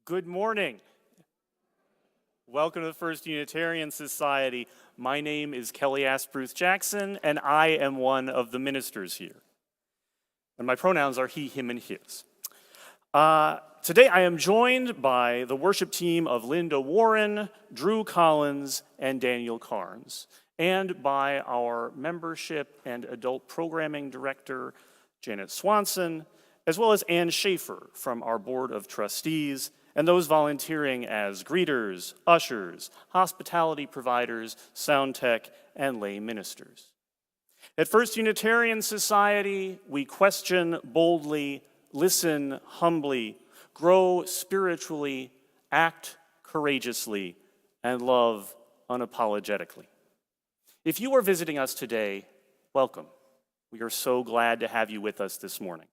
Good morning. Welcome to the First Unitarian Society. My name is Kelly Asprooth-Jackson, and I am one of the ministers here. And my pronouns are he, him, and his. Today I am joined by the worship team of Linda Warren, Drew Collins, and Daniel Carnes, and by our membership and adult programming director, Janet Swanson, as well as Ann Schaefer from our board of trustees, and those volunteering as greeters, ushers, hospitality providers, sound tech, and lay ministers. At First Unitarian Society, we question boldly, listen humbly, grow spiritually, act courageously, and love unapologetically. If you are visiting us today, welcome. We are so glad to have you with us this morning.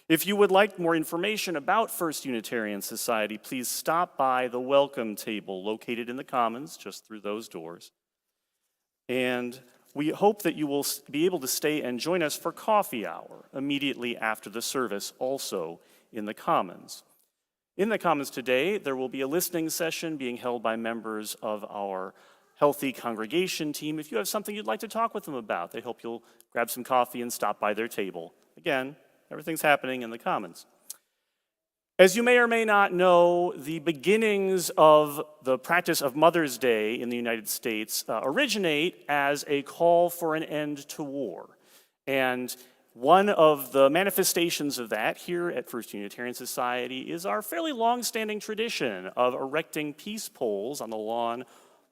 If you would like more information about First Unitarian Society, please stop by the welcome table located in the Commons, just through those doors. And we hope that you will be able to stay and join us for coffee hour immediately after the service, also in the Commons. In the Commons today, there will be a listening session being held by members of our Healthy Congregation team. If you have something you'd like to talk with them about, they hope you'll grab some coffee and stop by their table. Again, everything's happening in the Commons. As you may or may not know, the beginnings of the practice of Mother's Day in the United States originate as a call for an end to war. And one of the manifestations of that here at First Unitarian Society is our fairly long-standing tradition of erecting peace poles on the lawn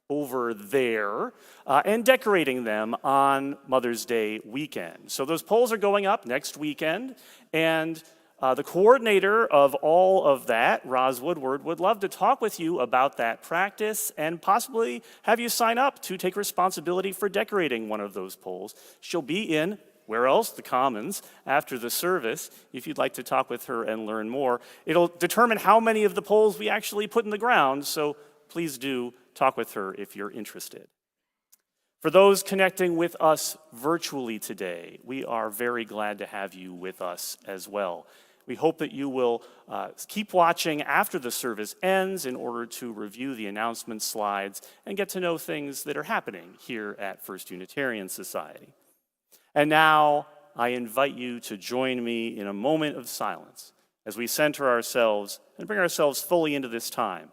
over there and decorating them on Mother's Day weekend. So those poles are going up next weekend, and the coordinator of all of that, Roz Woodward, would love to talk with you about that practice and possibly have you sign up to take responsibility for decorating one of those poles. She'll be in, where else? The Commons, after the service, if you'd like to talk with her and learn more. It'll determine how many of the poles we actually put in the ground, so please do talk with her if you're interested. For those connecting with us virtually today, we are very glad to have you with us as well. We hope that you will keep watching after the service ends in order to review the announcement slides and get to know things that are happening here at First Unitarian Society. And now I invite you to join me in a moment of silence as we center ourselves and bring ourselves fully into this time,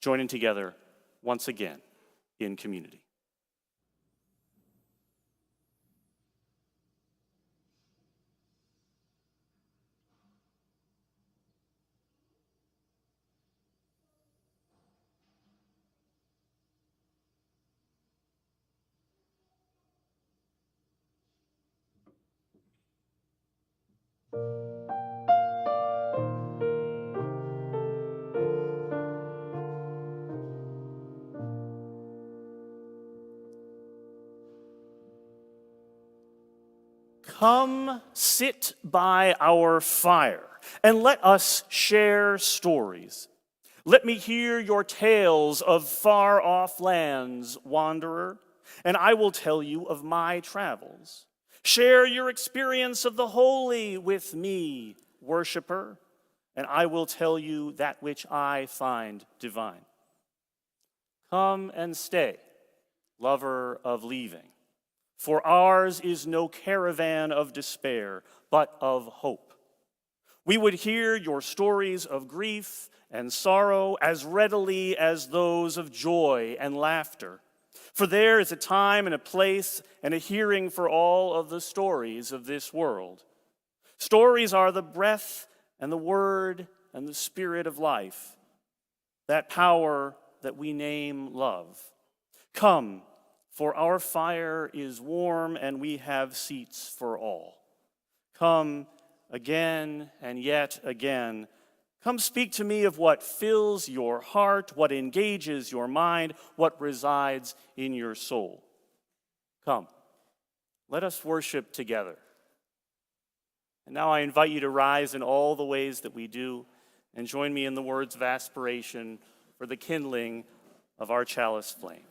joining together once again in community. Come sit by our fire and let us share stories. Let me hear your tales of far-off lands, wanderer, and I will tell you of my travels. Share your experience of the holy with me, worshiper, and I will tell you that which I find divine. Come and stay, lover of leaving. For ours is no caravan of despair, but of hope. We would hear your stories of grief and sorrow as readily as those of joy and laughter. For there is a time and a place and a hearing for all of the stories of this world. Stories are the breath and the word and the spirit of life, that power that we name love. Come, for our fire is warm and we have seats for all. Come again and yet again. Come speak to me of what fills your heart, what engages your mind, what resides in your soul. Come, let us worship together. And now I invite you to rise in all the ways that we do and join me in the words of aspiration for the kindling of our chalice flame.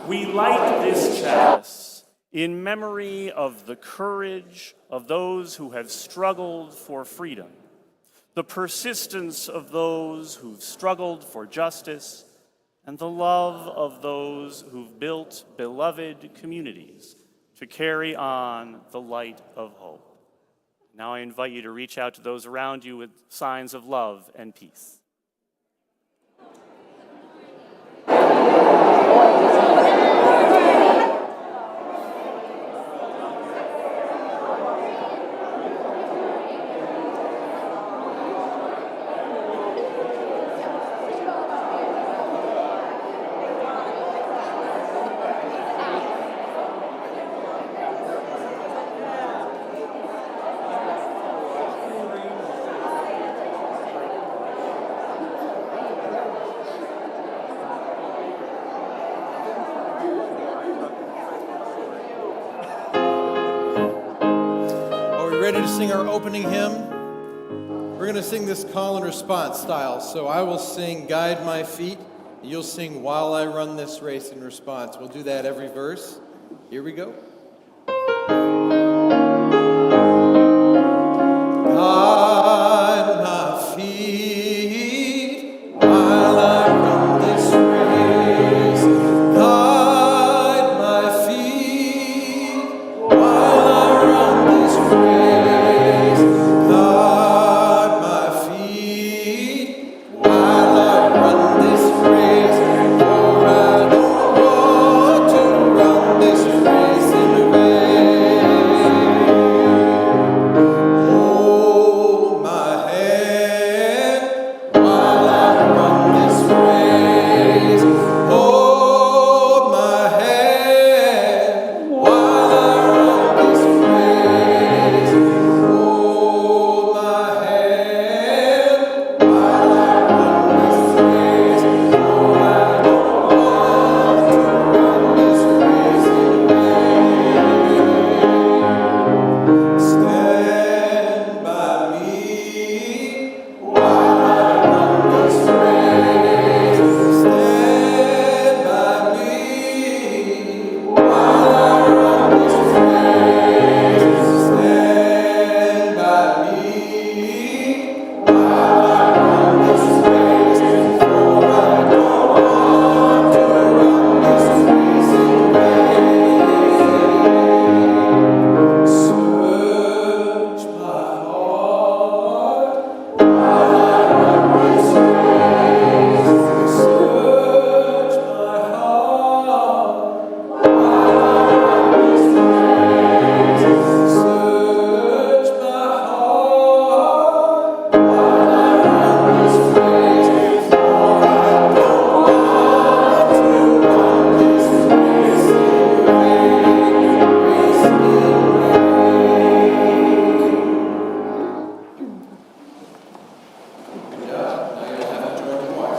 We light this chalice in memory of the courage of those who have struggled for freedom, the persistence of those who've struggled for justice, and the love of those who've built beloved communities to carry on the light of hope. Now I invite you to reach out to those around you with signs of love and peace. Ready to sing our opening hymn? We're going to sing this call and response style. So I will sing Guide My Feet, and you'll sing While I Run This Race in response. We'll do that every verse. Here we go. Guide my feet while I run this race. Guide my feet while I run this race. Guide my feet while I run this race. For I don't want to run this race in vain. Hold my hand while I run this race. Hold my hand while I run this race. Hold my hand while I run this race. For I don't want to run this race in vain. Stand by me while I run this race. Stand by me while I run this race. Stand by me while I run this race. For I don't want to run this race in vain. Search my heart while I run this race. Search my heart while I run this race. Search my heart while I run this race. For I don't want to run this race in vain. Race in vain. Now you'll have to join the choir.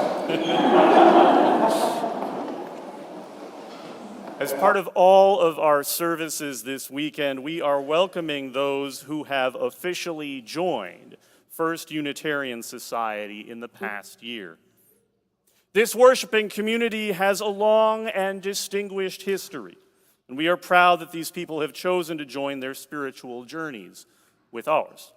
As part of all of our services this weekend, we are welcoming those who have officially joined First Unitarian Society in the past year. This worshiping community has a long and distinguished history, and we are proud that these people have chosen to join their spiritual journeys with ours.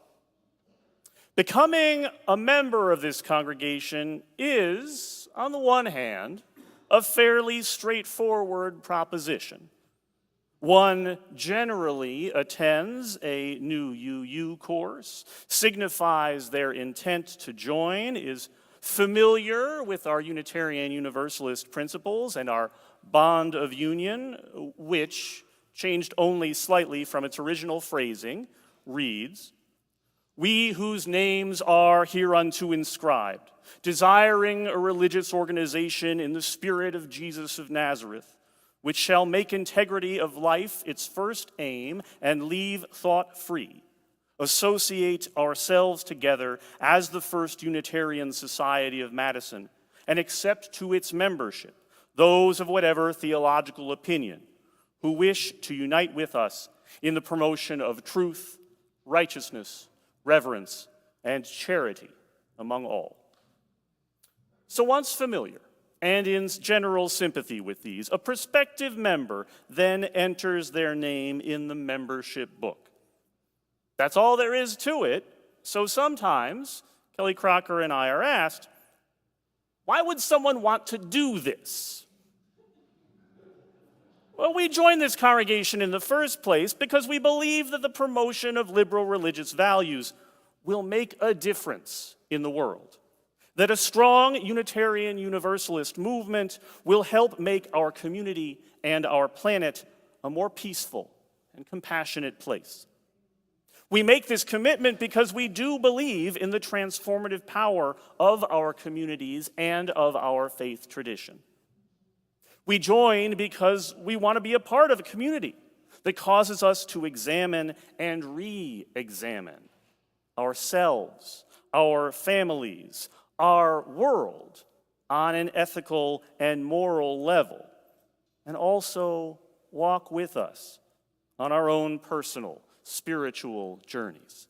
Becoming a member of this congregation is, on the one hand, a fairly straightforward proposition. One generally attends a new UU course, signifies their intent to join, is familiar with our Unitarian Universalist principles and our bond of union, which, changed only slightly from its original phrasing, reads, "We whose names are hereunto inscribed, desiring a religious organization in the spirit of Jesus of Nazareth, which shall make integrity of life its first aim and leave thought free, associate ourselves together as the First Unitarian Society of Madison, and accept to its membership those of whatever theological opinion who wish to unite with us in the promotion of truth, righteousness, reverence, and charity among all." So once familiar and in general sympathy with these, a prospective member then enters their name in the membership book. That's all there is to it, so sometimes Kelly Crocker and I are asked, why would someone want to do this? Well, we joined this congregation in the first place because we believe that the promotion of liberal religious values will make a difference in the world. That a strong Unitarian Universalist movement will help make our community and our planet a more peaceful and compassionate place. We make this commitment because we do believe in the transformative power of our communities and of our faith tradition. We join because we want to be a part of a community that causes us to examine and re-examine ourselves, our families, our world on an ethical and moral level, and also walk with us on our own personal spiritual journeys.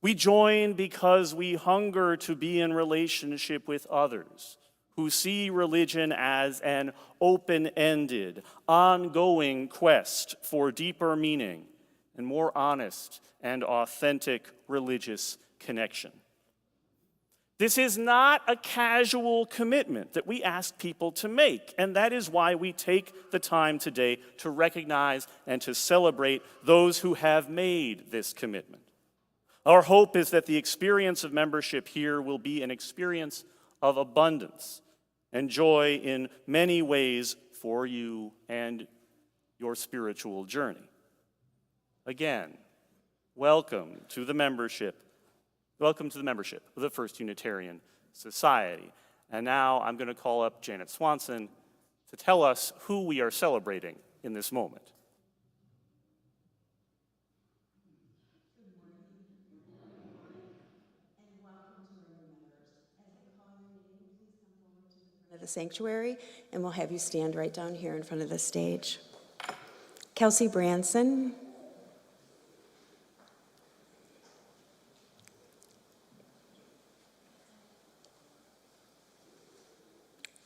We join because we hunger to be in relationship with others who see religion as an open-ended, ongoing quest for deeper meaning and more honest and authentic religious connection. This is not a casual commitment that we ask people to make, and that is why we take the time today to recognize and to celebrate those who have made this commitment. Our hope is that the experience of membership here will be an experience of abundance and joy in many ways for you and your spiritual journey. Again, welcome to the membership. Welcome to the membership of the First Unitarian Society. And now I'm going to call up Janet Swanson to tell us who we are celebrating in this moment. Of the sanctuary, and we'll have you stand right down here in front of the stage. Kelsey Branson,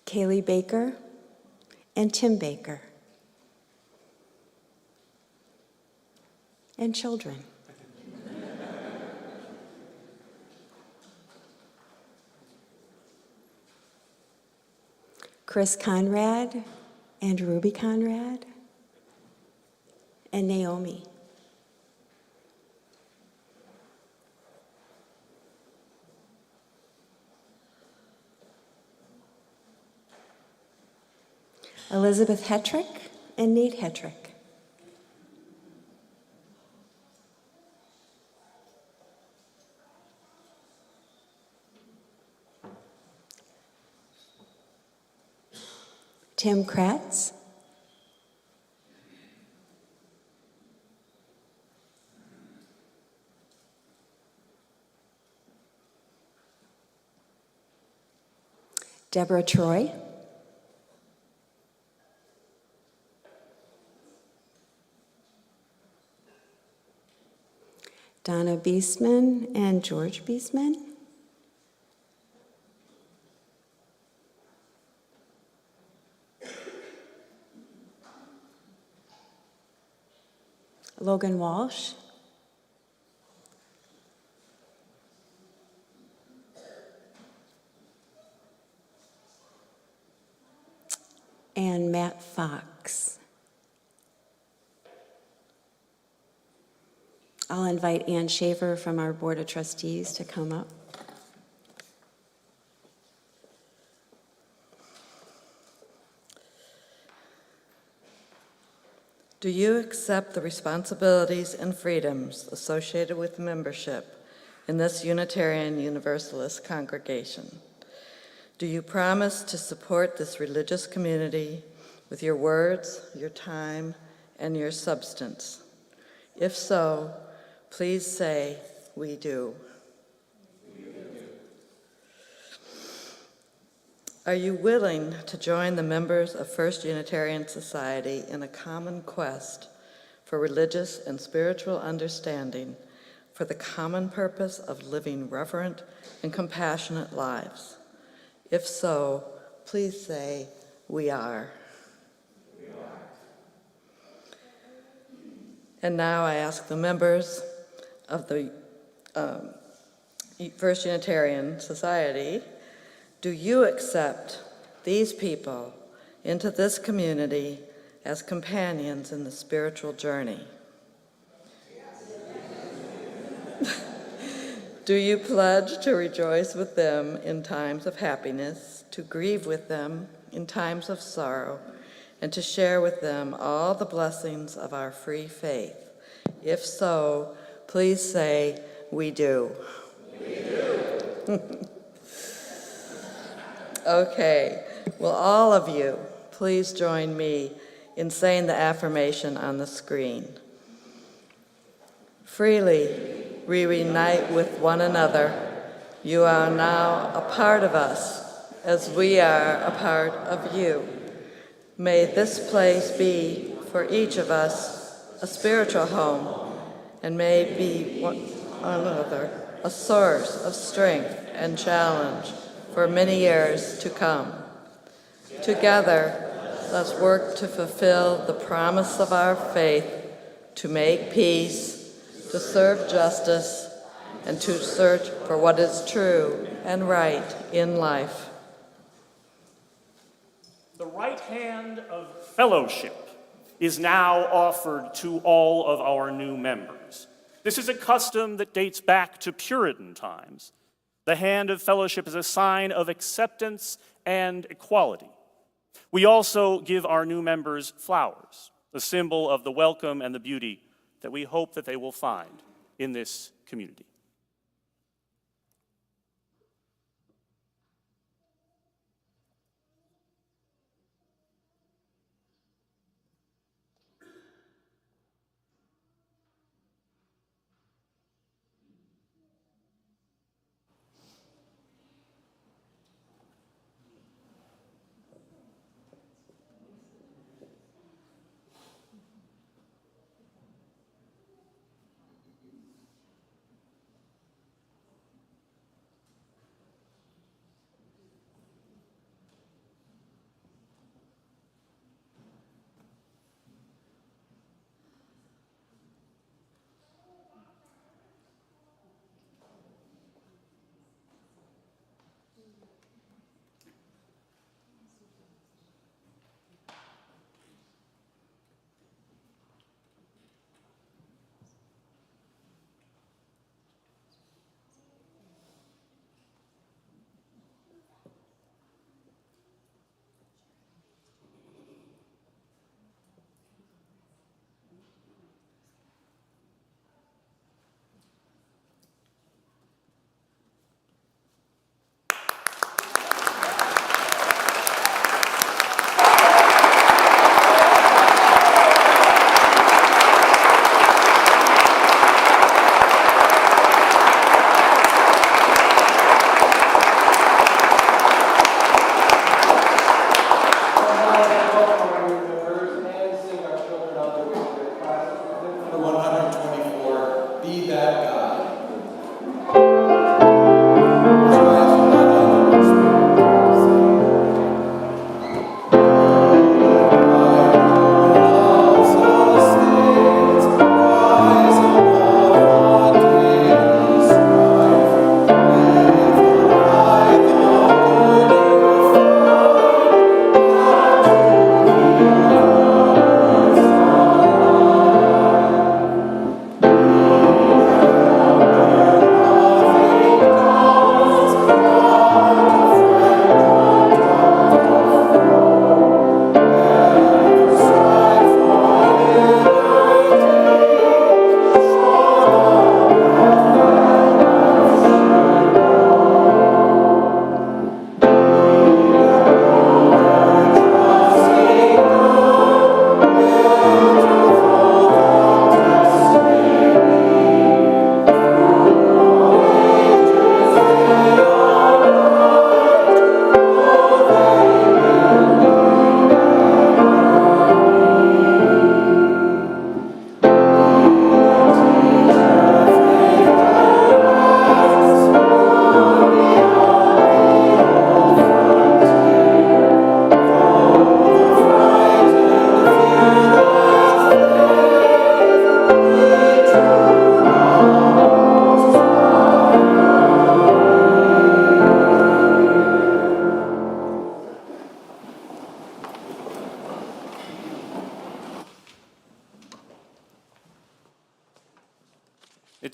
Kaylee Baker, and Tim Baker, and children. Chris Conrad and Ruby Conrad and Naomi. Elizabeth Hetrick and Nate Hetrick. Tim Kratz. Deborah Troy. Donna Beastman and George Beastman. Logan Walsh. And Matt Fox. I'll invite Ann Shaver from our Board of Trustees to come up. Do you accept the responsibilities and freedoms associated with membership in this Unitarian Universalist congregation? Do you promise to support this religious community with your words, your time, and your substance? If so, please say, "We do." Are you willing to join the members of First Unitarian Society in a common quest for religious and spiritual understanding for the common purpose of living reverent and compassionate lives? If so, please say, "We are." And now I ask the members of the First Unitarian Society, do you accept these people into this community as companions in the spiritual journey? Do you pledge to rejoice with them in times of happiness, to grieve with them in times of sorrow, and to share with them all the blessings of our free faith? If so, please say, "We do." We do. Okay, well, all of you, please join me in saying the affirmation on the screen. Freely we reunite with one another. You are now a part of us, as we are a part of you. May this place be, for each of us, a spiritual home, and may be one another a source of strength and challenge for many years to come. Together, let's work to fulfill the promise of our faith, to make peace, to serve justice, and to search for what is true and right in life. The right hand of fellowship is now offered to all of our new members. This is a custom that dates back to Puritan times. The hand of fellowship is a sign of acceptance and equality. We also give our new members flowers, a symbol of the welcome and the beauty that we hope that they will find in this community.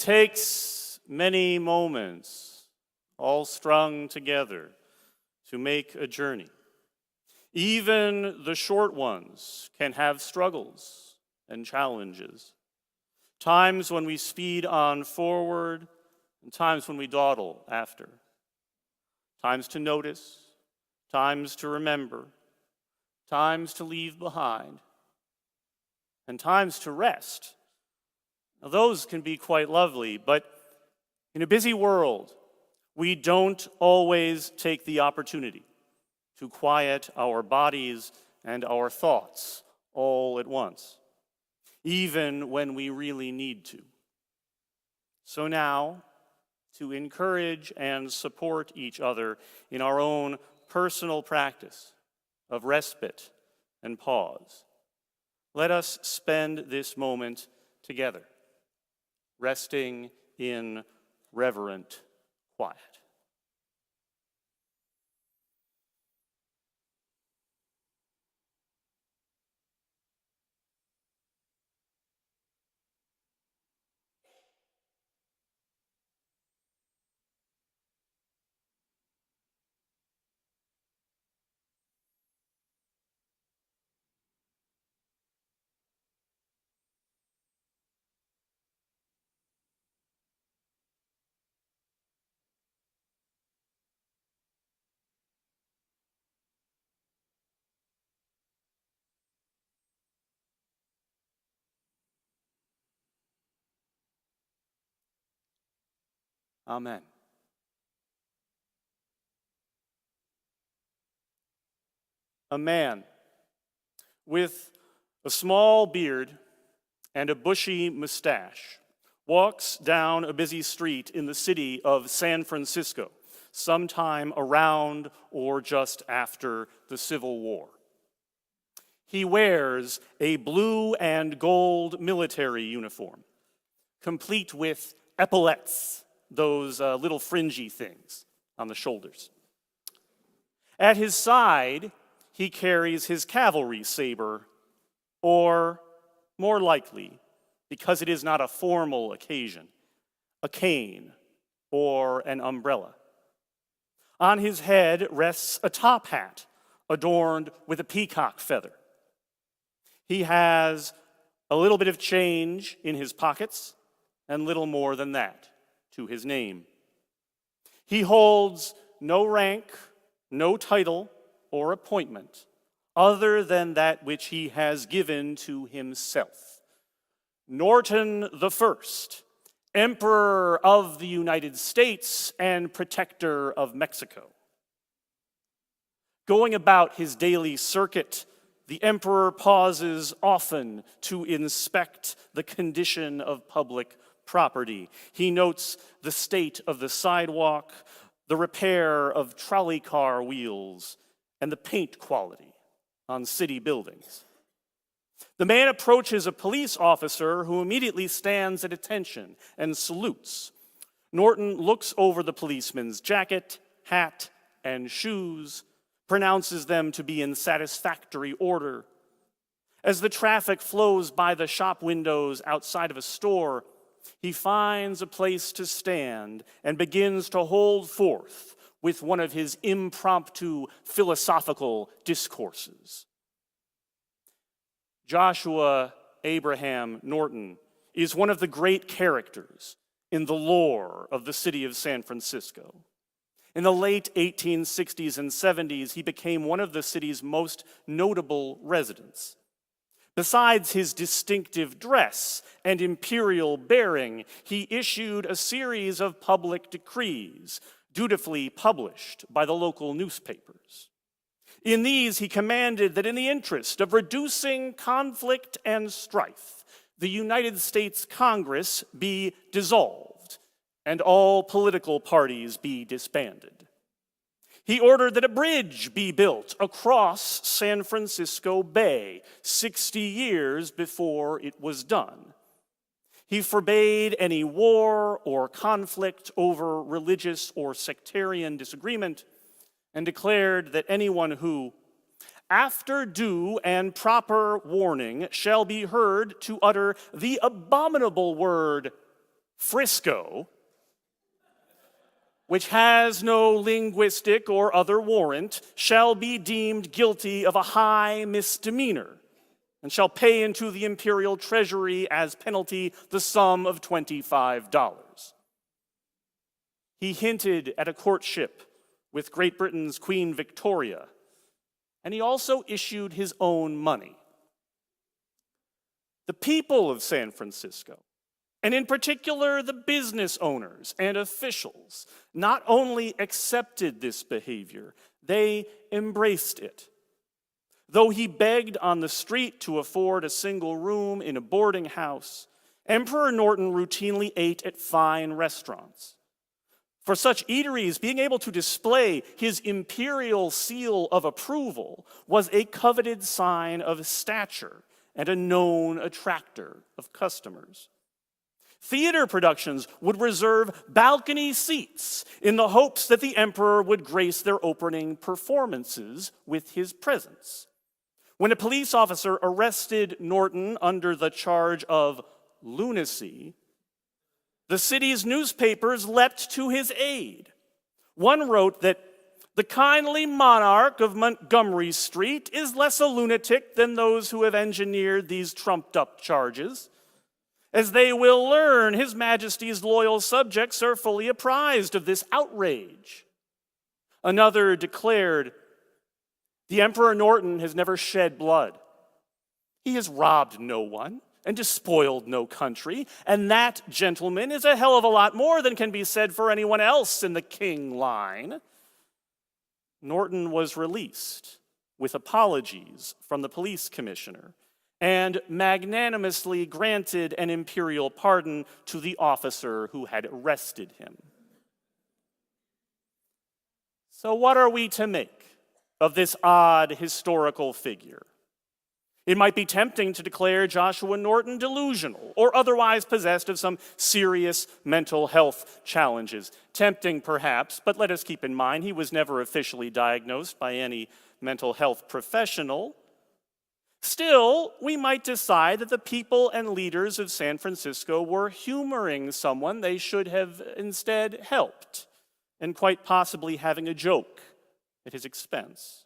takes many moments, all strung together, to make a journey. Even the short ones can have struggles and challenges. Times when we speed on forward, and times when we dawdle after. Times to notice, times to remember, times to leave behind, and times to rest. Now, those can be quite lovely, but in a busy world, we don't always take the opportunity to quiet our bodies and our thoughts all at once, even when we really need to. So now, to encourage and support each other in our own personal practice of respite and pause, let us spend this moment together, resting in reverent quiet. Amen. A man with a small beard and a bushy mustache walks down a busy street in the city of San Francisco, sometime around or just after the Civil War. He wears a blue and gold military uniform, complete with epaulettes, those little fringy things on the shoulders. At his side, he carries his cavalry saber, or more likely, because it is not a formal occasion, a cane or an umbrella. On his head rests a top hat adorned with a peacock feather. He has a little bit of change in his pockets and little more than that to his name. He holds no rank, no title, or appointment other than that which he has given to himself. Norton I, Emperor of the United States and Protector of Mexico. Going about his daily circuit, the emperor pauses often to inspect the condition of public property. He notes the state of the sidewalk, the repair of trolley car wheels, and the paint quality on city buildings. The man approaches a police officer who immediately stands at attention and salutes. Norton looks over the policeman's jacket, hat, and shoes, pronounces them to be in satisfactory order. As the traffic flows by the shop windows outside of a store, he finds a place to stand and begins to hold forth with one of his impromptu philosophical discourses. Joshua Abraham Norton is one of the great characters in the lore of the city of San Francisco. In the late 1860s and 70s, he became one of the city's most notable residents. Besides his distinctive dress and imperial bearing, he issued a series of public decrees, dutifully published by the local newspapers. In these, he commanded that in the interest of reducing conflict and strife, the United States Congress be dissolved and all political parties be disbanded. He ordered that a bridge be built across San Francisco Bay 60 years before it was done. He forbade any war or conflict over religious or sectarian disagreement and declared that anyone who, after due and proper warning, shall be heard to utter the abominable word Frisco, which has no linguistic or other warrant, shall be deemed guilty of a high misdemeanor, and shall pay into the imperial treasury as penalty the sum of $25. He hinted at a courtship with Great Britain's Queen Victoria, and he also issued his own money. The people of San Francisco, and in particular the business owners and officials, not only accepted this behavior, they embraced it. Though he begged on the street to afford a single room in a boarding house, Emperor Norton routinely ate at fine restaurants. For such eateries, being able to display his imperial seal of approval was a coveted sign of stature and a known attractor of customers. Theater productions would reserve balcony seats in the hopes that the emperor would grace their opening performances with his presence. When a police officer arrested Norton under the charge of lunacy, the city's newspapers leapt to his aid. One wrote that the kindly monarch of Montgomery Street is less a lunatic than those who have engineered these trumped-up charges. As they will learn, His Majesty's loyal subjects are fully apprised of this outrage. Another declared, the Emperor Norton has never shed blood. He has robbed no one and despoiled no country, and that, gentlemen, is a hell of a lot more than can be said for anyone else in the king line. Norton was released with apologies from the police commissioner and magnanimously granted an imperial pardon to the officer who had arrested him. So what are we to make of this odd historical figure? It might be tempting to declare Joshua Norton delusional or otherwise possessed of some serious mental health challenges. Tempting, perhaps, but let us keep in mind he was never officially diagnosed by any mental health professional. Still, we might decide that the people and leaders of San Francisco were humoring someone they should have instead helped, and quite possibly having a joke at his expense.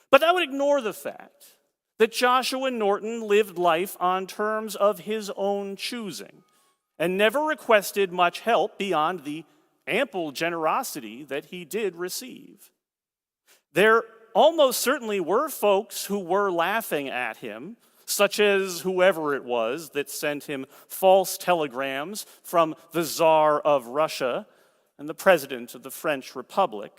But that would ignore the fact that Joshua Norton lived life on terms of his own choosing and never requested much help beyond the ample generosity that he did receive. There almost certainly were folks who were laughing at him, such as whoever it was that sent him false telegrams from the Tsar of Russia and the President of the French Republic,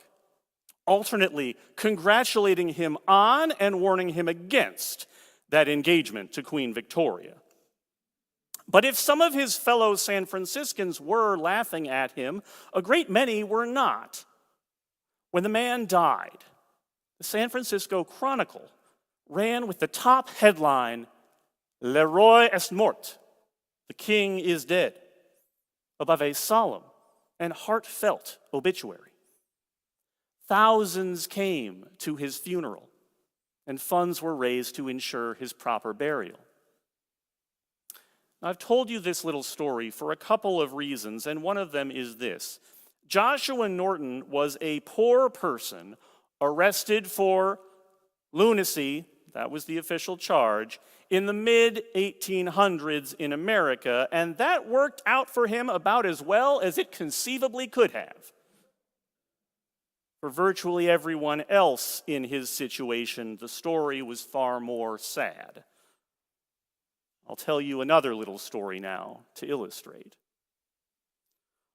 alternately congratulating him on and warning him against that engagement to Queen Victoria. But if some of his fellow San Franciscans were laughing at him, a great many were not. When the man died, the San Francisco Chronicle ran with the top headline, "Le roi est mort," the king is dead, above a solemn and heartfelt obituary. Thousands came to his funeral, and funds were raised to ensure his proper burial. I've told you this little story for a couple of reasons, and one of them is this. Joshua Norton was a poor person arrested for lunacy, that was the official charge, in the mid-1800s in America, and that worked out for him about as well as it conceivably could have. For virtually everyone else in his situation, the story was far more sad. I'll tell you another little story now to illustrate.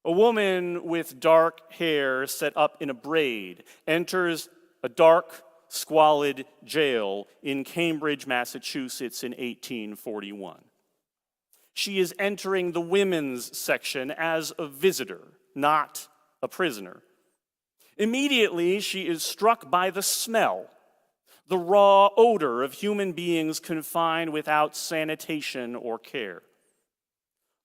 A woman with dark hair set up in a braid enters a dark, squalid jail in Cambridge, Massachusetts in 1841. She is entering the women's section as a visitor, not a prisoner. Immediately, she is struck by the smell, the raw odor of human beings confined without sanitation or care.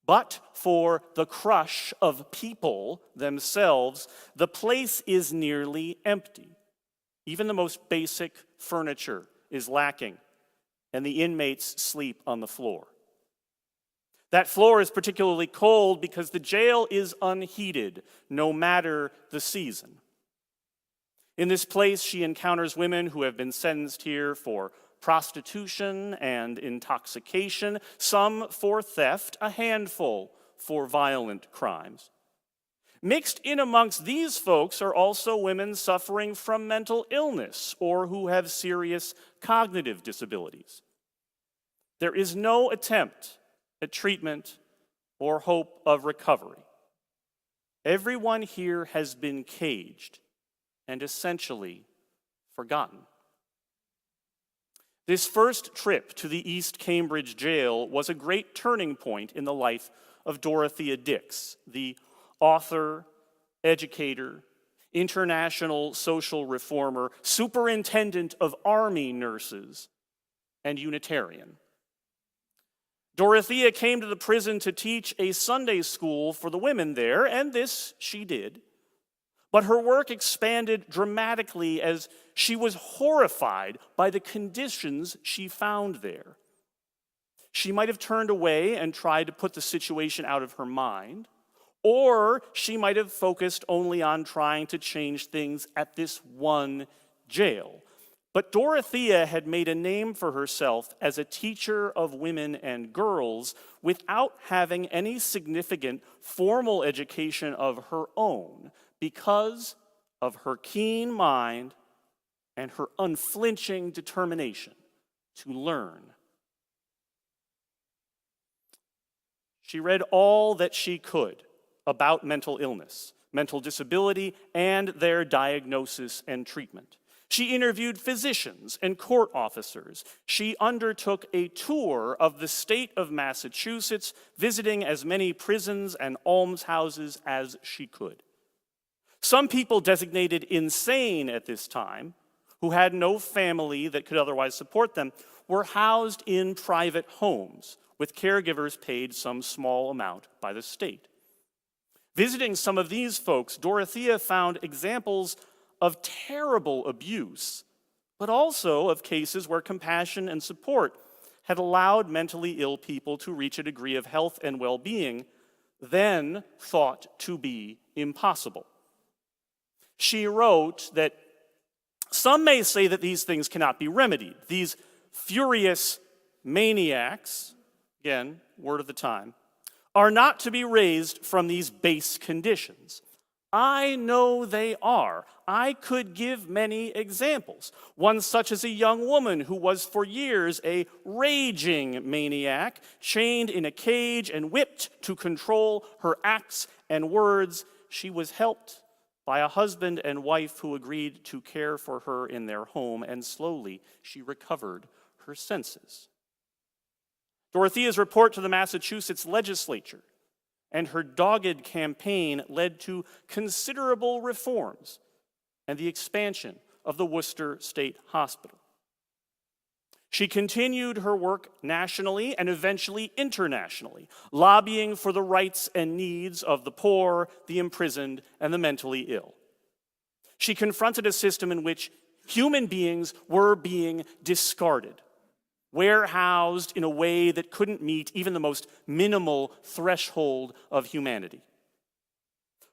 But for the crush of people themselves, the place is nearly empty. Even the most basic furniture is lacking, and the inmates sleep on the floor. That floor is particularly cold because the jail is unheated, no matter the season. In this place, she encounters women who have been sentenced here for prostitution and intoxication, some for theft, a handful for violent crimes. Mixed in amongst these folks are also women suffering from mental illness or who have serious cognitive disabilities. There is no attempt at treatment or hope of recovery. Everyone here has been caged and essentially forgotten. This first trip to the East Cambridge jail was a great turning point in the life of Dorothea Dix, the author, educator, international social reformer, superintendent of army nurses, and Unitarian. Dorothea came to the prison to teach a Sunday school for the women there, and this she did. But her work expanded dramatically as she was horrified by the conditions she found there. She might have turned away and tried to put the situation out of her mind, or she might have focused only on trying to change things at this one jail. But Dorothea had made a name for herself as a teacher of women and girls without having any significant formal education of her own because of her keen mind and her unflinching determination to learn. She read all that she could about mental illness, mental disability, and their diagnosis and treatment. She interviewed physicians and court officers. She undertook a tour of the state of Massachusetts, visiting as many prisons and almshouses as she could. Some people designated insane at this time, who had no family that could otherwise support them, were housed in private homes, with caregivers paid some small amount by the state. Visiting some of these folks, Dorothea found examples of terrible abuse, but also of cases where compassion and support had allowed mentally ill people to reach a degree of health and well-being then thought to be impossible. She wrote that some may say that these things cannot be remedied. These furious maniacs, again, word of the time, are not to be raised from these base conditions. I know they are. I could give many examples. One such as a young woman who was for years a raging maniac, chained in a cage and whipped to control her acts and words. She was helped by a husband and wife who agreed to care for her in their home, and slowly she recovered her senses. Dorothea's report to the Massachusetts legislature and her dogged campaign led to considerable reforms and the expansion of the Worcester State Hospital. She continued her work nationally and eventually internationally, lobbying for the rights and needs of the poor, the imprisoned, and the mentally ill. She confronted a system in which human beings were being discarded, warehoused in a way that couldn't meet even the most minimal threshold of humanity.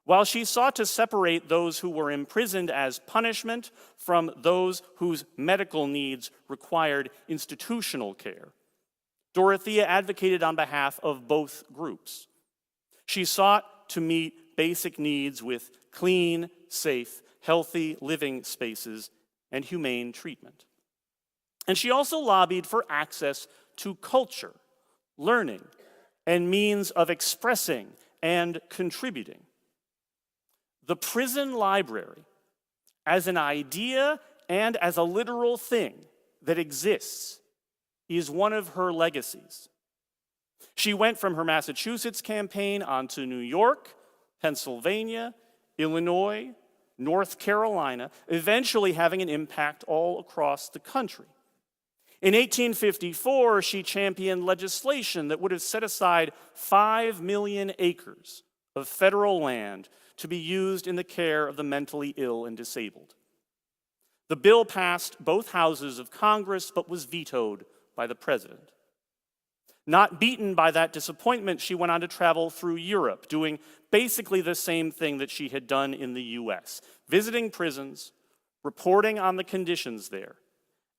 While she sought to separate those who were imprisoned as punishment from those whose medical needs required institutional care, Dorothea advocated on behalf of both groups. She sought to meet basic needs with clean, safe, healthy living spaces and humane treatment. And she also lobbied for access to culture, learning, and means of expressing and contributing. The prison library, as an idea and as a literal thing that exists, is one of her legacies. She went from her Massachusetts campaign on to New York, Pennsylvania, Illinois, North Carolina, eventually having an impact all across the country. In 1854, she championed legislation that would have set aside 5 million acres of federal land to be used in the care of the mentally ill and disabled. The bill passed both houses of Congress but was vetoed by the president. Not beaten by that disappointment, she went on to travel through Europe, doing basically the same thing that she had done in the US, visiting prisons, reporting on the conditions there,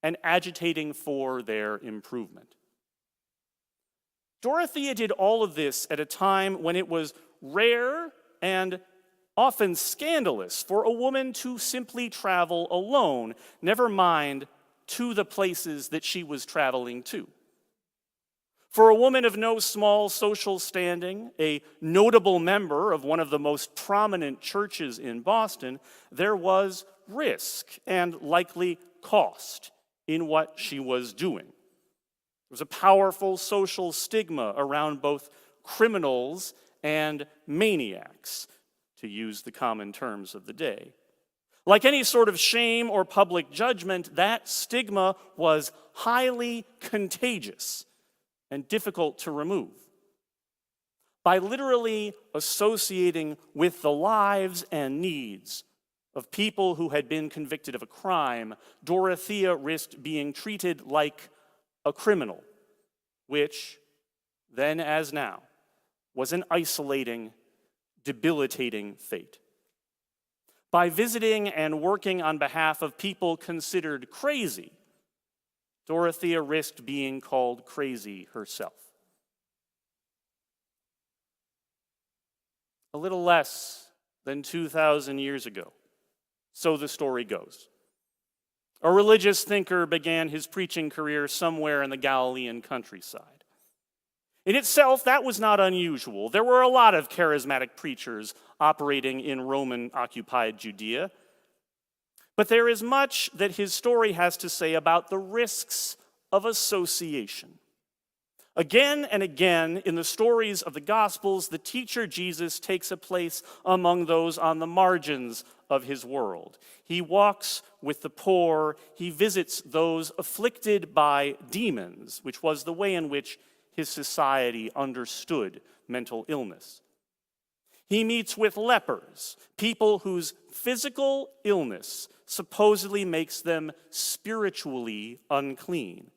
and agitating for their improvement. Dorothea did all of this at a time when it was rare and often scandalous for a woman to simply travel alone, never mind to the places that she was traveling to. For a woman of no small social standing, a notable member of one of the most prominent churches in Boston, there was risk and likely cost in what she was doing. There was a powerful social stigma around both criminals and maniacs, to use the common terms of the day. Like any sort of shame or public judgment, that stigma was highly contagious and difficult to remove. By literally associating with the lives and needs of people who had been convicted of a crime, Dorothea risked being treated like a criminal, which, then as now, was an isolating, debilitating fate. By visiting and working on behalf of people considered crazy, Dorothea risked being called crazy herself. A little less than 2,000 years ago, so the story goes, a religious thinker began his preaching career somewhere in the Galilean countryside. In itself, that was not unusual. There were a lot of charismatic preachers operating in Roman-occupied Judea. But there is much that his story has to say about the risks of association. Again and again in the stories of the Gospels, the teacher Jesus takes a place among those on the margins of his world. He walks with the poor. He visits those afflicted by demons, which was the way in which his society understood mental illness. He meets with lepers, people whose physical illness supposedly makes them spiritually unclean.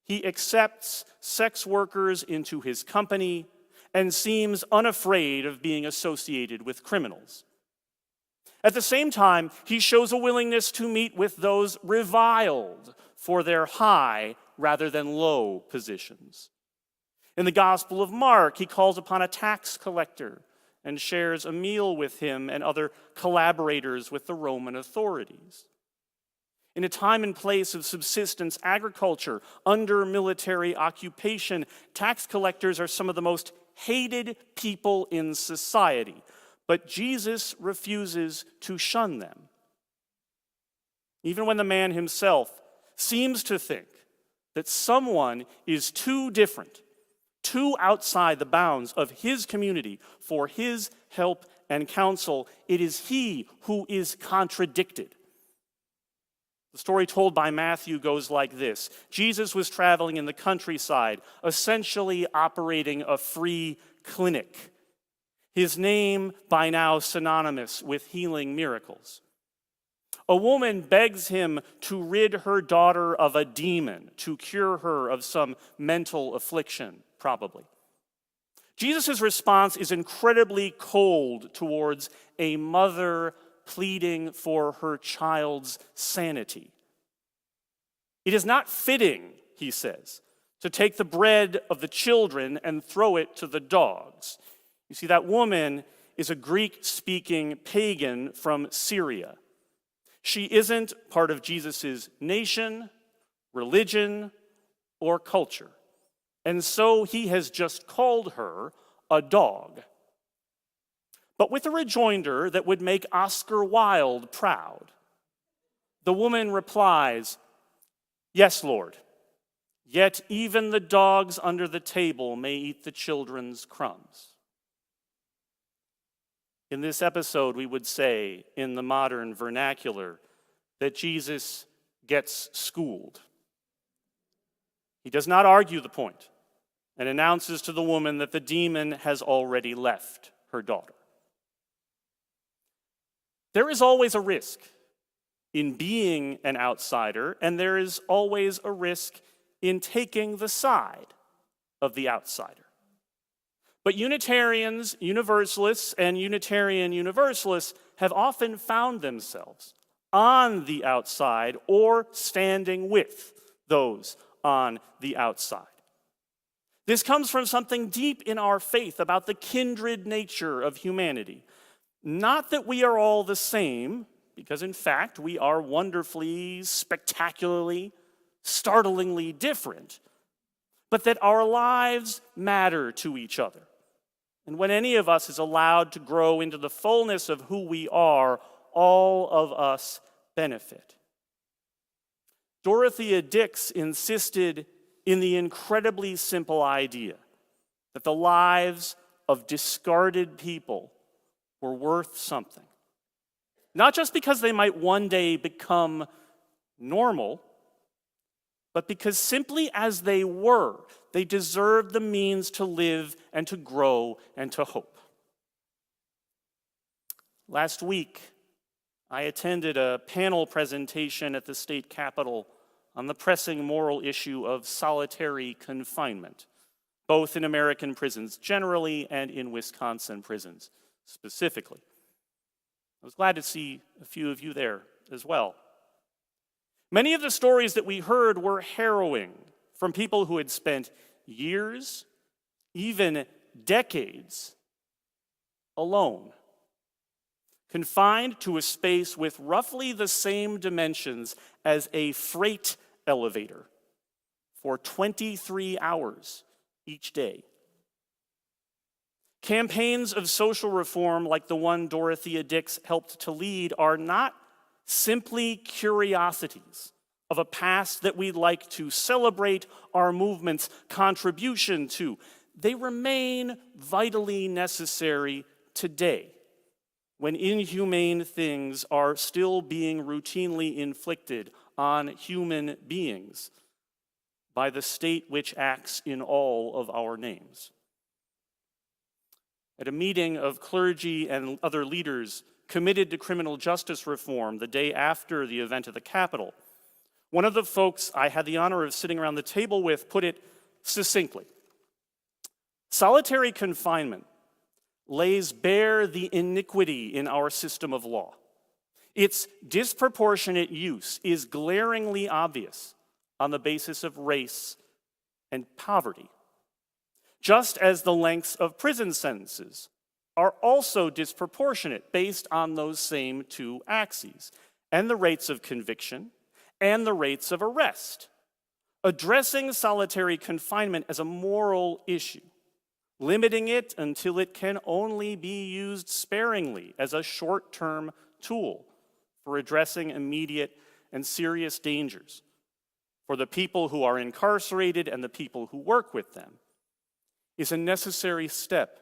He accepts sex workers into his company and seems unafraid of being associated with criminals. At the same time, he shows a willingness to meet with those reviled for their high rather than low positions. In the Gospel of Mark, he calls upon a tax collector and shares a meal with him and other collaborators with the Roman authorities. In a time and place of subsistence agriculture, under military occupation, tax collectors are some of the most hated people in society, but Jesus refuses to shun them. Even when the man himself seems to think that someone is too different, too outside the bounds of his community for his help and counsel, it is he who is contradicted. The story told by Matthew goes like this. Jesus was traveling in the countryside, essentially operating a free clinic. His name by now synonymous with healing miracles. A woman begs him to rid her daughter of a demon, to cure her of some mental affliction, probably. Jesus' response is incredibly cold towards a mother pleading for her child's sanity. It is not fitting, he says, to take the bread of the children and throw it to the dogs. You see, that woman is a Greek-speaking pagan from Syria. She isn't part of Jesus' nation, religion, or culture. And so he has just called her a dog. But with a rejoinder that would make Oscar Wilde proud. The woman replies, "Yes, Lord, yet even the dogs under the table may eat the children's crumbs." In this episode, we would say, in the modern vernacular, that Jesus gets schooled. He does not argue the point and announces to the woman that the demon has already left her daughter. There is always a risk in being an outsider, and there is always a risk in taking the side of the outsider. But Unitarians, Universalists, and Unitarian Universalists have often found themselves on the outside or standing with those on the outside. This comes from something deep in our faith about the kindred nature of humanity. Not that we are all the same, because in fact we are wonderfully, spectacularly, startlingly different, but that our lives matter to each other. And when any of us is allowed to grow into the fullness of who we are, all of us benefit. Dorothea Dix insisted in the incredibly simple idea that the lives of discarded people were worth something. Not just because they might one day become normal, but because simply as they were, they deserved the means to live and to grow and to hope. Last week, I attended a panel presentation at the state capitol on the pressing moral issue of solitary confinement, both in American prisons generally and in Wisconsin prisons specifically. I was glad to see a few of you there as well. Many of the stories that we heard were harrowing from people who had spent years, even decades, alone, confined to a space with roughly the same dimensions as a freight elevator for 23 hours each day. Campaigns of social reform like the one Dorothea Dix helped to lead are not simply curiosities of a past that we'd like to celebrate our movement's contribution to. They remain vitally necessary today, when inhumane things are still being routinely inflicted on human beings by the state which acts in all of our names. At a meeting of clergy and other leaders committed to criminal justice reform the day after the event at the Capitol, one of the folks I had the honor of sitting around the table with put it succinctly. Solitary confinement lays bare the iniquity in our system of law. Its disproportionate use is glaringly obvious on the basis of race and poverty, just as the lengths of prison sentences are also disproportionate based on those same two axes, and the rates of conviction and the rates of arrest. Addressing solitary confinement as a moral issue, limiting it until it can only be used sparingly as a short-term tool for addressing immediate and serious dangers for the people who are incarcerated and the people who work with them, is a necessary step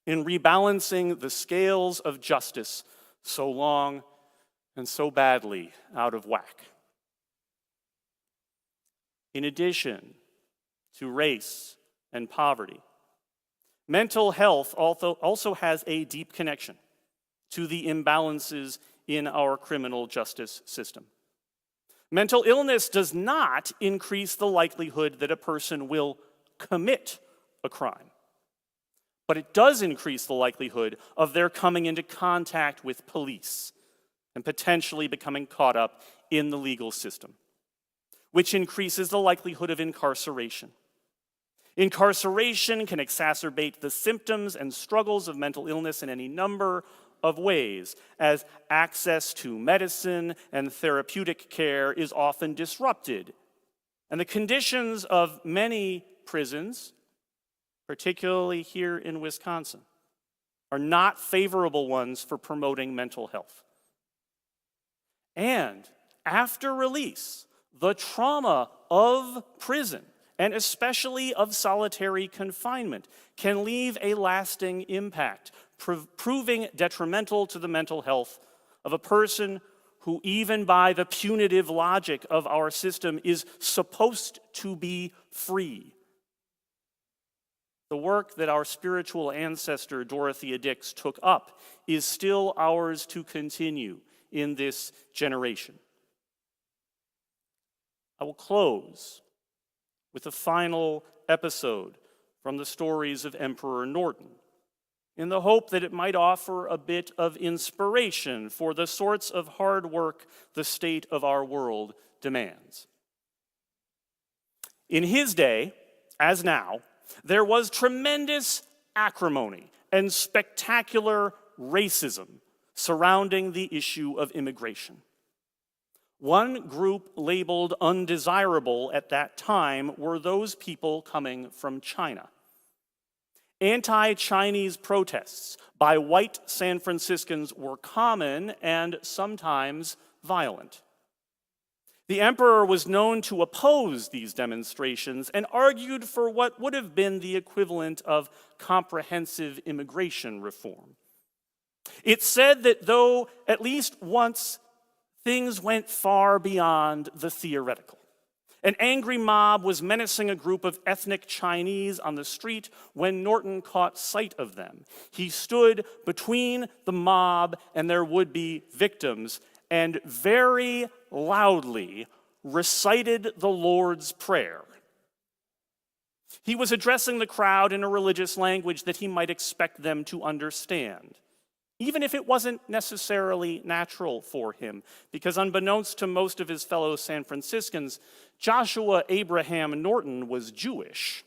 in rebalancing the scales of justice so long and so badly out of whack. In addition to race and poverty, mental health also has a deep connection to the imbalances in our criminal justice system. Mental illness does not increase the likelihood that a person will commit a crime, but it does increase the likelihood of their coming into contact with police and potentially becoming caught up in the legal system, which increases the likelihood of incarceration. Incarceration can exacerbate the symptoms and struggles of mental illness in any number of ways, as access to medicine and therapeutic care is often disrupted. And the conditions of many prisons, particularly here in Wisconsin, are not favorable ones for promoting mental health. And after release, the trauma of prison, and especially of solitary confinement, can leave a lasting impact, proving detrimental to the mental health of a person who, even by the punitive logic of our system, is supposed to be free. The work that our spiritual ancestor Dorothea Dix took up is still ours to continue in this generation. I will close with a final episode from the stories of Emperor Norton, in the hope that it might offer a bit of inspiration for the sorts of hard work the state of our world demands. In his day, as now, there was tremendous acrimony and spectacular racism surrounding the issue of immigration. One group labeled undesirable at that time were those people coming from China. Anti-Chinese protests by white San Franciscans were common and sometimes violent. The emperor was known to oppose these demonstrations and argued for what would have been the equivalent of comprehensive immigration reform. It said that though at least once things went far beyond the theoretical. An angry mob was menacing a group of ethnic Chinese on the street when Norton caught sight of them. He stood between the mob and their would-be victims and very loudly recited the Lord's Prayer. He was addressing the crowd in a religious language that he might expect them to understand, even if it wasn't necessarily natural for him, because unbeknownst to most of his fellow San Franciscans, Joshua Abraham Norton was Jewish.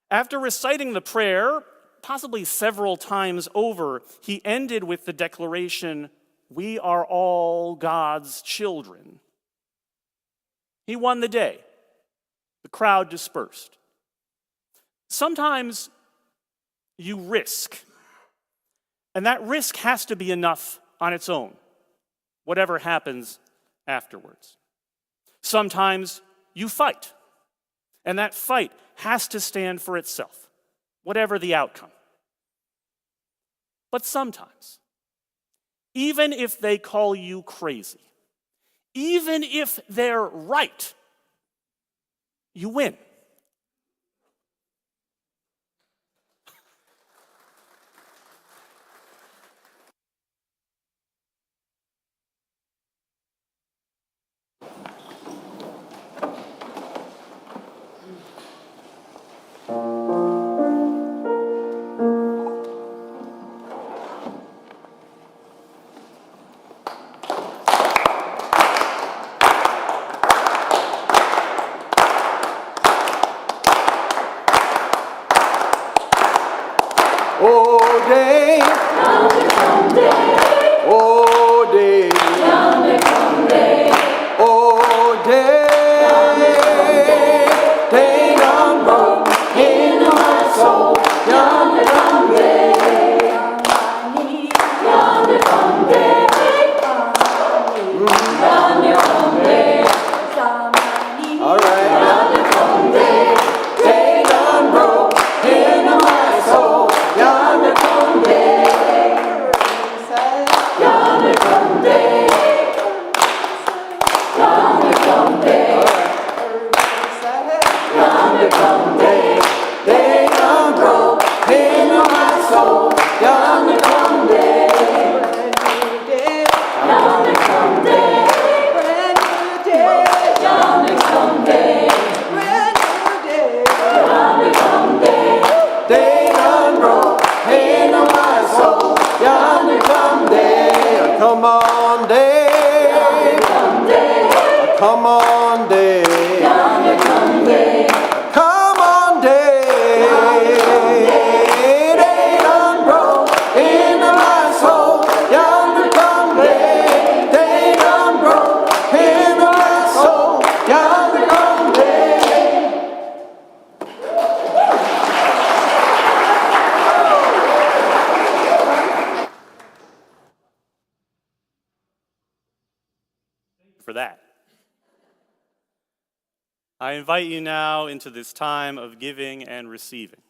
After reciting the prayer, possibly several times over, he ended with the declaration, "We are all God's children." He won the day. The crowd dispersed. Sometimes you risk, and that risk has to be enough on its own, whatever happens afterwards. Sometimes you fight, and that fight has to stand for itself, whatever the outcome. But sometimes, even if they call you crazy, even if they're right, you win. Oh, day. Oh, day. Oh, day. Day done broke into my soul. Yonder come day. Yonder come day. Yonder come day. All right. Yonder come day. Day done broke into my soul. Yonder come day. Yonder come day. Yonder come day. Yonder come day. Day done broke into my soul. Yonder come day. Yonder come day. Yonder come day. Yonder come day. Day done broke into my soul. Yonder come day. Come on day. Come on day. Yonder come day. Come on day. Day done broke into my soul. Yonder come day. Day done broke into my soul. Yonder come day. For that. I invite you now into this time of giving and receiving,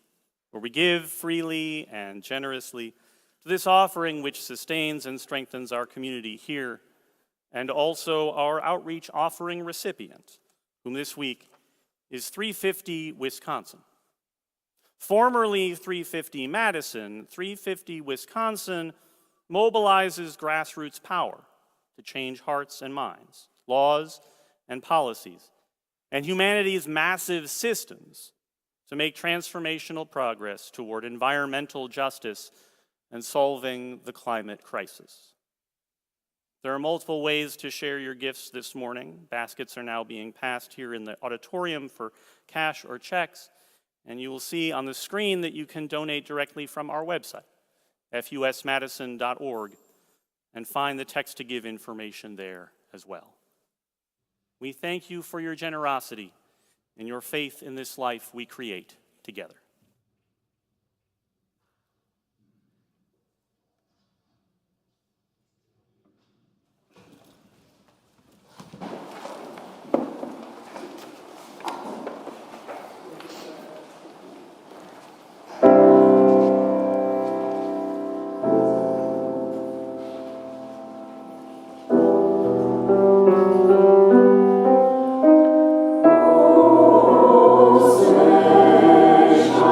where we give freely and generously to this offering which sustains and strengthens our community here, and also our outreach offering recipient, whom this week is 350 Wisconsin. Formerly 350 Madison, 350 Wisconsin mobilizes grassroots power to change hearts and minds, laws and policies, and humanity's massive systems to make transformational progress toward environmental justice and solving the climate crisis. There are multiple ways to share your gifts this morning. Baskets are now being passed here in the auditorium for cash or checks, and you will see on the screen that you can donate directly from our website, fusmadison.org, and find the text to give information there as well. We thank you for your generosity and your faith in this life we create together. Salvation.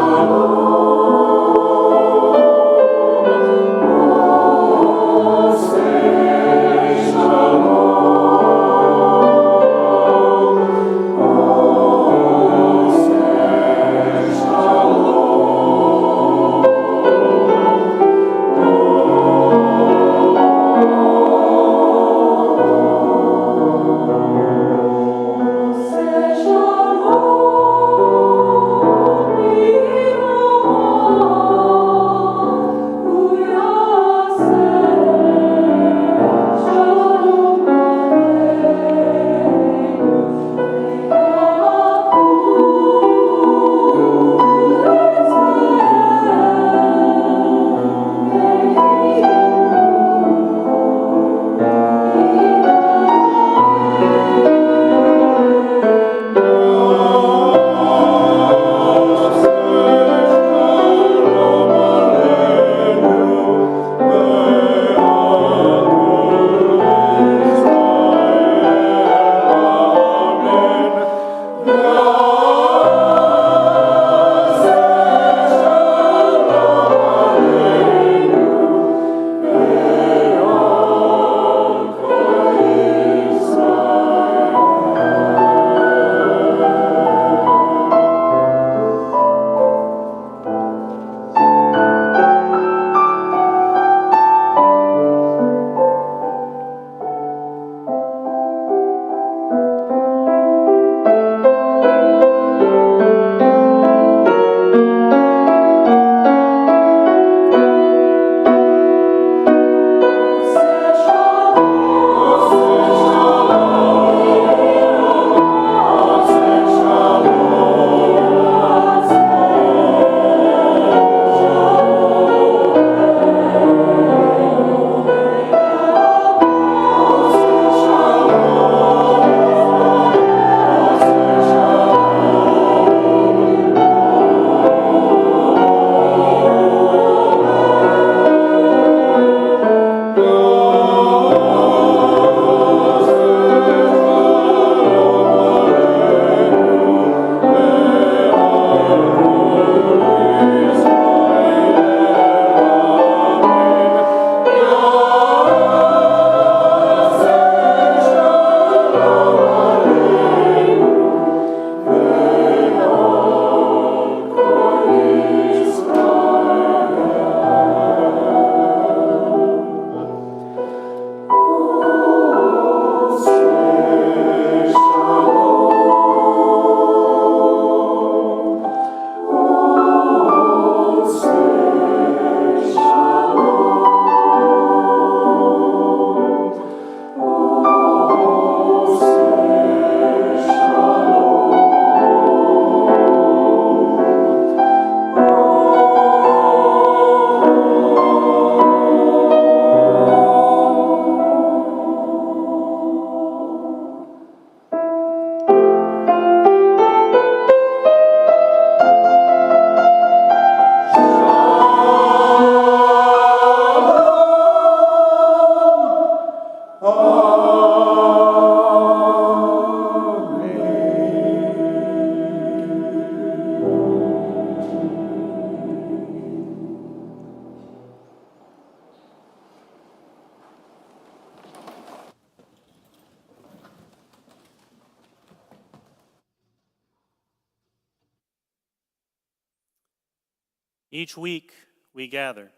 Each week we gather,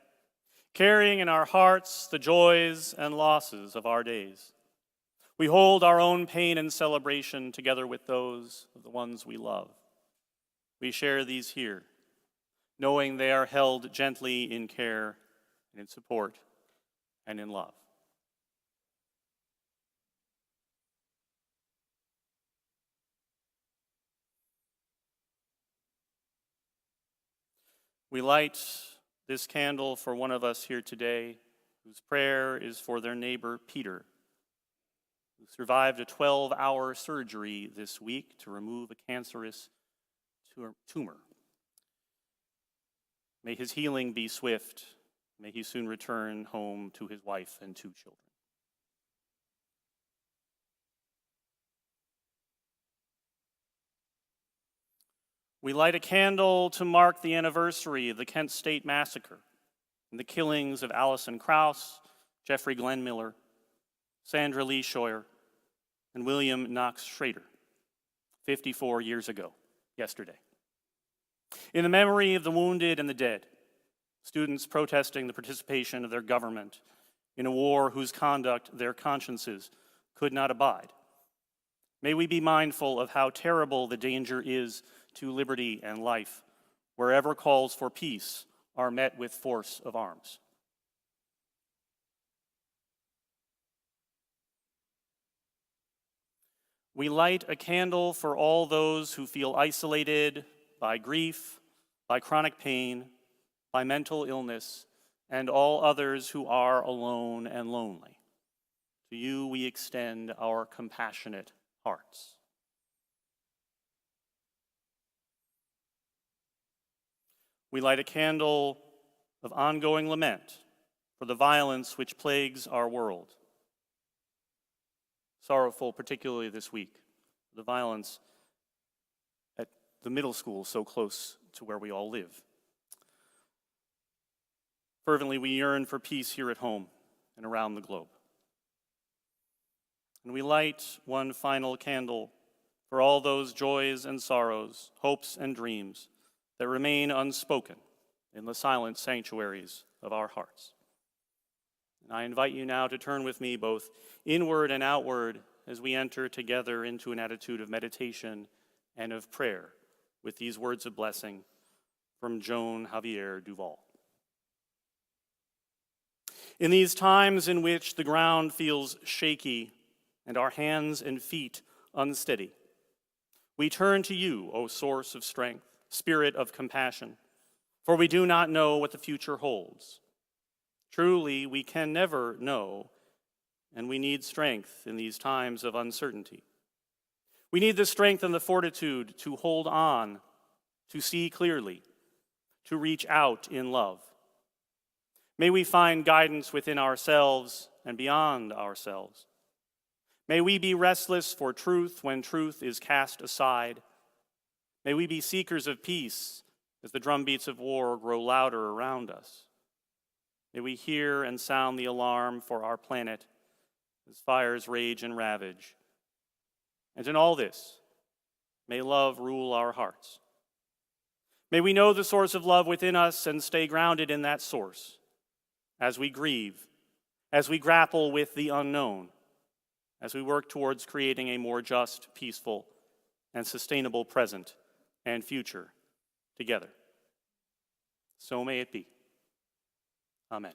carrying in our hearts the joys and losses of our days. We hold our own pain and celebration together with those of the ones we love. We share these here, knowing they are held gently in care and in support and in love. We light this candle for one of us here today, whose prayer is for their neighbor Peter, who survived a 12-hour surgery this week to remove a cancerous tumor. May his healing be swift. May he soon return home to his wife and 2 children. We light a candle to mark the anniversary of the Kent State Massacre and the killings of Allison Krauss, Jeffrey Glenn Miller, Sandra Lee Scheuer, and William Knox Schrader, 54 years ago, yesterday. In the memory of the wounded and the dead, students protesting the participation of their government in a war whose conduct their consciences could not abide, may we be mindful of how terrible the danger is to liberty and life, wherever calls for peace are met with force of arms. We light a candle for all those who feel isolated by grief, by chronic pain, by mental illness, and all others who are alone and lonely. To you we extend our compassionate hearts. We light a candle of ongoing lament for the violence which plagues our world. Sorrowful, particularly this week, the violence at the middle school so close to where we all live. Fervently, we yearn for peace here at home and around the globe. And we light one final candle for all those joys and sorrows, hopes and dreams that remain unspoken in the silent sanctuaries of our hearts. And I invite you now to turn with me both inward and outward as we enter together into an attitude of meditation and of prayer with these words of blessing from Joan Javier Duval. In these times in which the ground feels shaky and our hands and feet unsteady, we turn to you, O source of strength, Spirit of compassion, for we do not know what the future holds. Truly, we can never know, and we need strength in these times of uncertainty. We need the strength and the fortitude to hold on, to see clearly, to reach out in love. May we find guidance within ourselves and beyond ourselves. May we be restless for truth when truth is cast aside. May we be seekers of peace as the drumbeats of war grow louder around us. May we hear and sound the alarm for our planet as fires rage and ravage. And in all this, may love rule our hearts. May we know the source of love within us and stay grounded in that source as we grieve, as we grapple with the unknown, as we work towards creating a more just, peaceful, and sustainable present and future together. So may it be. Amen.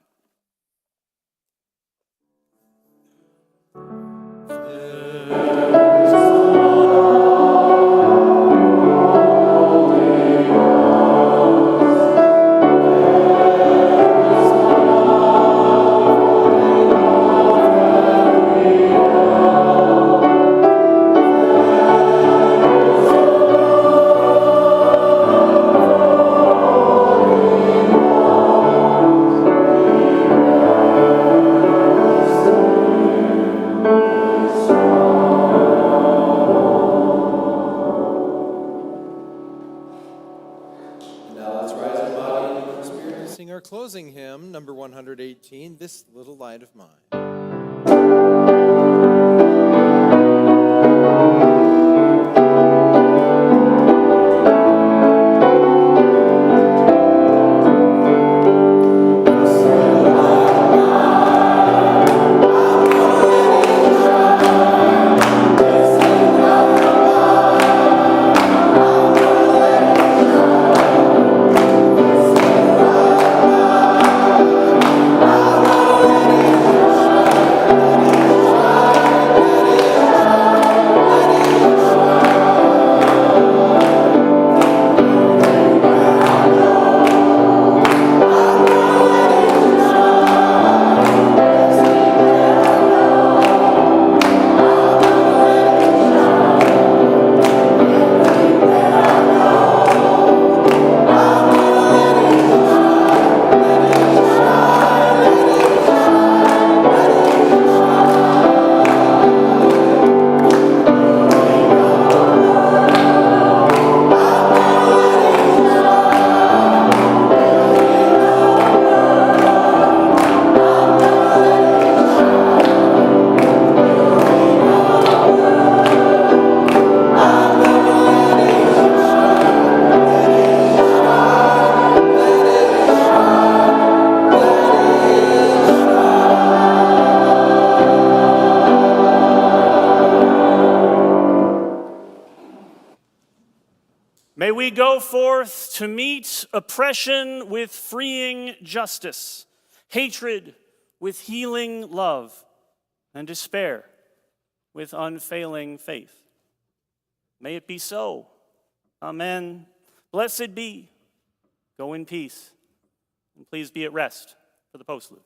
Our closing hymn, number 118, This Little Light of Mine. go forth to meet oppression with freeing justice, hatred with healing love, and despair with unfailing faith. May it be so. Amen. Blessed be. Go in peace. And please be at rest for the postlude.